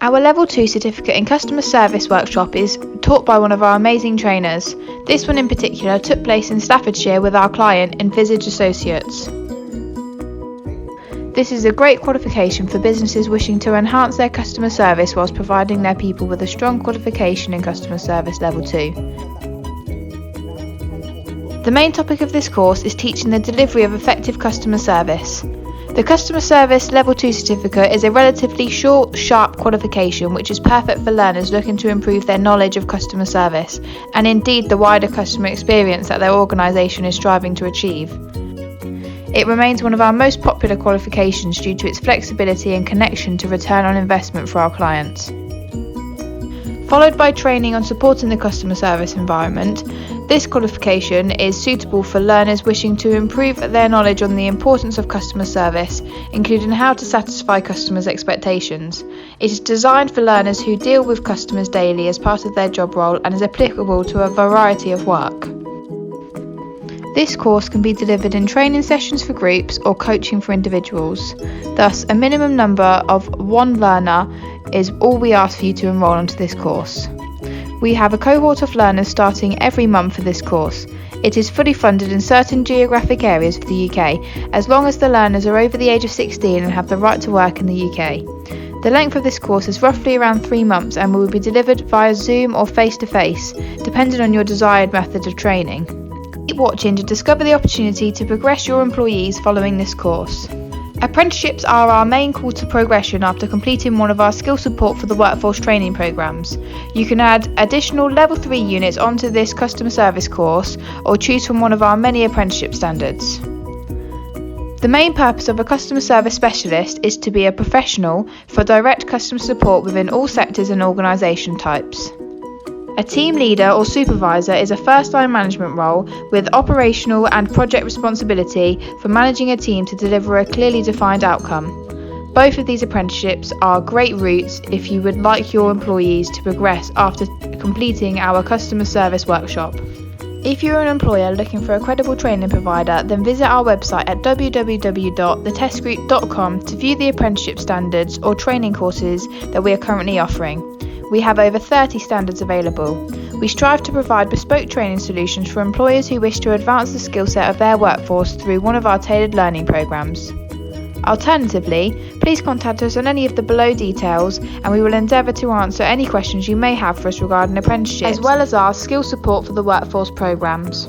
Our Level 2 Certificate in Customer Service workshop is taught by one of our amazing trainers. This one in particular took place in Staffordshire with our client, Envisage Associates. This is a great qualification for businesses wishing to enhance their customer service whilst providing their people with a strong qualification in Customer Service Level 2. The main topic of this course is teaching the delivery of effective customer service. The Customer Service Level 2 certificate is a relatively short, sharp qualification which is perfect for learners looking to improve their knowledge of customer service and indeed the wider customer experience that their organisation is striving to achieve. It remains one of our most popular qualifications due to its flexibility and connection to return on investment for our clients. Followed by training on supporting the customer service environment, this qualification is suitable for learners wishing to improve their knowledge on the importance of customer service, including how to satisfy customers' expectations. It is designed for learners who deal with customers daily as part of their job role and is applicable to a variety of work. This course can be delivered in training sessions for groups or coaching for individuals. Thus, a minimum number of one learner is all we ask for you to enrol onto this course. We have a cohort of learners starting every month for this course. It is fully funded in certain geographic areas of the UK, as long as the learners are over the age of 16 and have the right to work in the UK. The length of this course is roughly around 3 months and will be delivered via Zoom or face-to-face, depending on your desired method of training. Keep watching to discover the opportunity to progress your employees following this course. Apprenticeships are our main call to progression after completing one of our skill support for the workforce training programmes. You can add additional Level 3 units onto this customer service course or choose from one of our many apprenticeship standards. The main purpose of a customer service specialist is to be a professional for direct customer support within all sectors and organisation types. A team leader or supervisor is a first-line management role with operational and project responsibility for managing a team to deliver a clearly defined outcome. Both of these apprenticeships are great routes if you would like your employees to progress after completing our customer service workshop. If you're an employer looking for a credible training provider, then visit our website at www.thetestgroup.com to view the apprenticeship standards or training courses that we are currently offering. We have over 30 standards available. We strive to provide bespoke training solutions for employers who wish to advance the skill set of their workforce through one of our tailored learning programmes. Alternatively, please contact us on any of the below details and we will endeavour to answer any questions you may have for us regarding apprenticeships, as well as our skill support for the workforce programmes.